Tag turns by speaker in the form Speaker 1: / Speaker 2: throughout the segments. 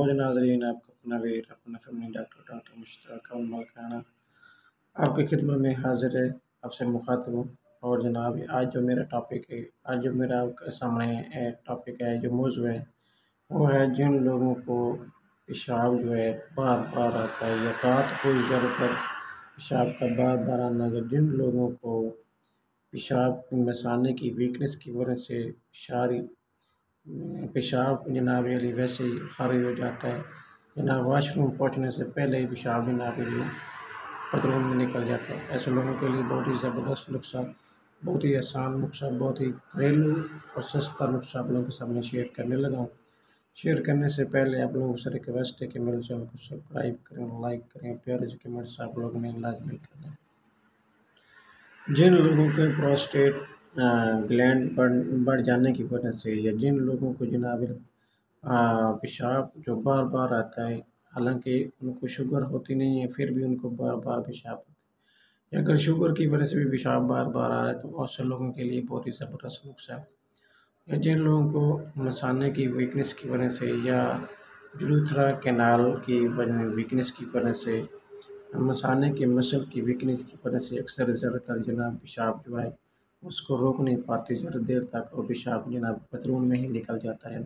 Speaker 1: موج ناظرین، آپ کا اپنا ویر اپنا فیملی ڈاکٹر مشتاق ملکانہ آپ کی خدمت میں حاضر ہے، آپ سے مخاطب ہوں۔ اور جناب آج جو میرا ٹاپک ہے، آج جو میرا آپ کے سامنے ٹاپک ہے، جو موضوع ہے وہ ہے جن لوگوں کو پیشاب جو ہے بار بار آتا ہے یا رات کو زیادہ تر پیشاب کا بار بار آنا ہے، جن لوگوں کو پیشاب مثانے کی ویکنس کی وجہ سے پیشاب جناب علی ویسے ہی خارج ہو جاتا ہے، جناب واش روم پہنچنے سے پہلے ہی پیشاب جناب علی پترون میں نکل جاتا ہے۔ ایسے لوگوں کے لیے بہت ہی زبردست نسخہ، بہت ہی آسان نسخہ، بہت ہی گھریلو اور سستا نسخہ آپ لوگوں کے سامنے شیئر کرنے لگا ہوں۔ شیئر کرنے سے پہلے آپ لوگوں سے ریکویسٹ ہے کہ میرے چینل کو سبسکرائب کریں، لائک کریں، پیارے سے کمنٹس آپ لوگوں نے لازمی کرنا ہے۔ جن لوگوں کے پروسٹیٹ گلینڈ بڑھ جانے کی وجہ سے یا جن لوگوں کو جناب پیشاب جو بار بار آتا ہے، حالانکہ ان کو شوگر ہوتی نہیں ہے پھر بھی ان کو بار بار پیشاب آتا ہے، یا اگر شوگر کی وجہ سے بھی پیشاب بار بار آ رہا ہے تو بہت سے لوگوں کے لیے بہت ہی زبردست نسخہ ہے۔ یا جن لوگوں کو مثانے کی ویکنس کی وجہ سے یا یوریتھرا کینال کی ویکنس کی وجہ سے، مثانے کے مسل کی ویکنس کی وجہ سے اکثر زیادہ تر جناب پیشاب جو ہے اس کو روک نہیں پاتے، زیادہ دیر تک وہ پیشاب جناب پترون میں ہی نکل جاتا ہے۔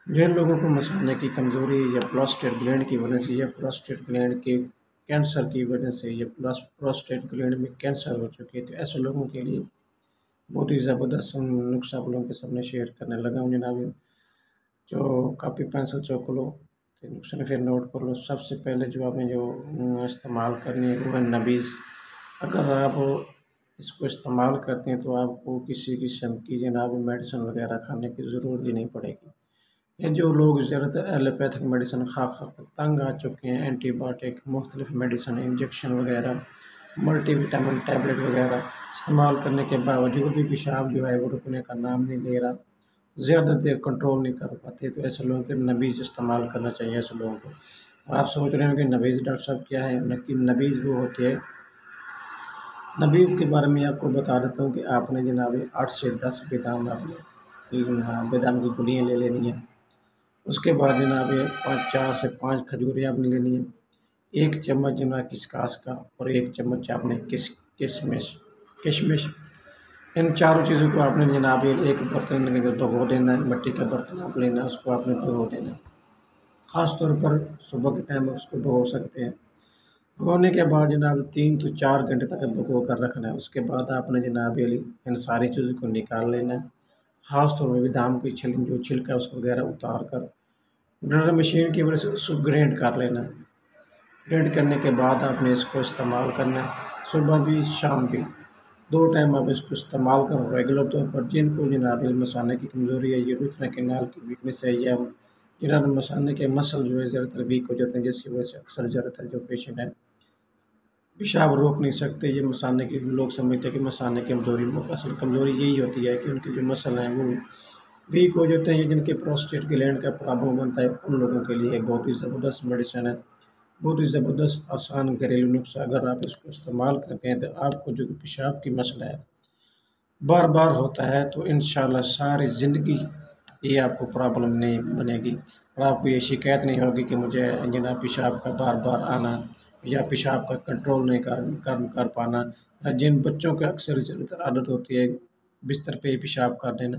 Speaker 1: جن لوگوں کو مثانے کی کمزوری یا پروسٹیٹ گلینڈ کی وجہ سے یا پروسٹیٹ گلینڈ کے کینسر کی وجہ سے یا پروسٹیٹ گلینڈ میں کینسر ہو چکے، تو ایسے لوگوں کے لیے بہت ہی زبردست نسخہ آپ لوگوں کے سامنے شیئر کرنے لگا ہوں جناب۔ جو کاپی پینسل چوک لو، نقصان پھر نوٹ کر لو۔ سب سے پہلے جو آپ نے جو استعمال کرنی ہے وہ ہے نبیز۔ اگر آپ اس کو استعمال کرتے ہیں تو آپ کو کسی قسم کی جناب میڈیسن وغیرہ کھانے کی ضرورت ہی نہیں پڑے گی۔ یہ جو لوگ زیادہ تر ایلوپیتھک میڈیسن کھا کر تنگ آ چکے ہیں، اینٹی بایوٹک مختلف میڈیسن انجیکشن وغیرہ ملٹی وٹامن ٹیبلٹ وغیرہ استعمال کرنے کے باوجود بھی پیشاب جو ہے وہ رکنے کا نام نہیں لے رہا، زیادہ دیر کنٹرول نہیں کر پاتے، تو ایسے لوگوں کے نبیز استعمال کرنا چاہیے۔ ایسے لوگوں کو آپ سوچ رہے ہیں کہ نبیز ڈاکٹر صاحب کیا ہے، نبیز وہ ہوتی ہے۔ نبیز کے بارے میں آپ کو بتا دیتا ہوں کہ آپ نے جناب 8 سے 10 بادام بادام کی گولیاں لے لینی ہیں۔ اس کے بعد جناب 4 سے 5 کھجوریں آپ نے لینی ہیں، 1 چمچ جناب کسکاس کا اور 1 چمچ آپ نے کشمش۔ ان چاروں چیزوں کو آپ نے جناب ایک برتن میں بھگو دینا ہے، مٹی کا برتن آپ لینا ہے، اس کو آپ نے بھگو دینا ہے۔ خاص طور پر صبح کے ٹائم اس کو بھگو سکتے ہیں۔ بھگونے کے بعد جناب 3 سے 4 گھنٹے تک بھگو کر رکھنا ہے۔ اس کے بعد آپ نے جناب ان ساری چیزوں کو نکال لینا ہے، خاص طور پر بادام کی جو چھلکا اس وغیرہ اتار کر گرائنڈر مشین کی وجہ سے اس کو گرائنڈ کر لینا ہے۔ گرائنڈ کرنے کے بعد آپ نے اس کو استعمال کرنا ہے، صبح بھی شام بھی 2 ٹائم آپ اس کو استعمال کریں ریگولر طور پر۔ جن کو جناب مثانے کی کمزوری ہے، یوریتھرا کینال کی ویکنس ہے، یا جناب مثانے کے مسل جو ہے زیادہ تر ویک ہو جاتے ہیں، جس کی وجہ سے اکثر زیادہ تر جو پیشنٹ ہیں پیشاب روک نہیں سکتے، یہ مثانے کی لوگ سمجھتے ہیں کہ مثانے کی کمزوری، اصل کمزوری یہی ہوتی ہے کہ ان کے جو مسل ہیں وہ ویک ہو جاتے ہیں، جن کے پروسٹیٹ گلینڈ کا پرابلم بنتا ہے، ان لوگوں کے لیے بہت ہی زبردست میڈیسن ہے، بہت ہی زبردست آسان گھریلو نسخہ۔ اگر آپ اس کو استعمال کرتے ہیں تو آپ کو جو پیشاب کی مسئلہ ہے بار بار ہوتا ہے تو انشاءاللہ ساری زندگی یہ آپ کو پرابلم نہیں بنے گی، اور آپ کو یہ شکایت نہیں ہوگی کہ مجھے جناب پیشاب کا بار بار آنا یا پیشاب کا کنٹرول نہیں کر پانا۔ جن بچوں کے اکثر زیادہ تر عادت ہوتی ہے بستر پہ ہی پیشاب کر دینا،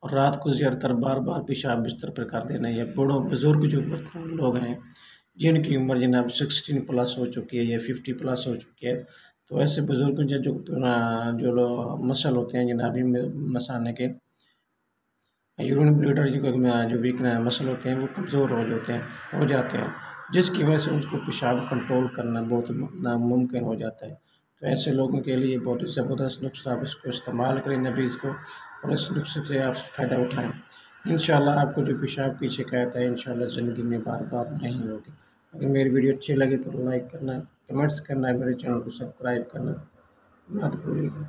Speaker 1: اور رات کو زیادہ تر بار بار پیشاب بستر پر کر دینا، یا بوڑھوں بزرگ جو لوگ ہیں جن کی عمر جناب 16 پلس ہو چکی ہے یا 50 پلس ہو چکی ہے، تو ایسے بزرگوں جو مسل ہوتے ہیں جناب مثانے کے یورین بلیڈر جو ویکن مسل ہوتے ہیں وہ کمزور ہو جاتے ہیں، جس کی وجہ سے ان کو پیشاب کنٹرول کرنا بہت ناممکن ہو جاتا ہے۔ تو ایسے لوگوں کے لیے بہت ہی زبردست نسخہ، آپ اس کو استعمال کریں نبیز کو، اور اس نسخے سے آپ فائدہ اٹھائیں۔ انشاءاللہ آپ کو جو پیشاب کی شکایت ہے انشاءاللہ زندگی میں بار بار نہیں ہوگی۔ اگر میری ویڈیو اچھی لگی تو لائک کرنا، کمنٹس کرنا، میرے چینل کو سبسکرائب کرنا مت بھولیے گا۔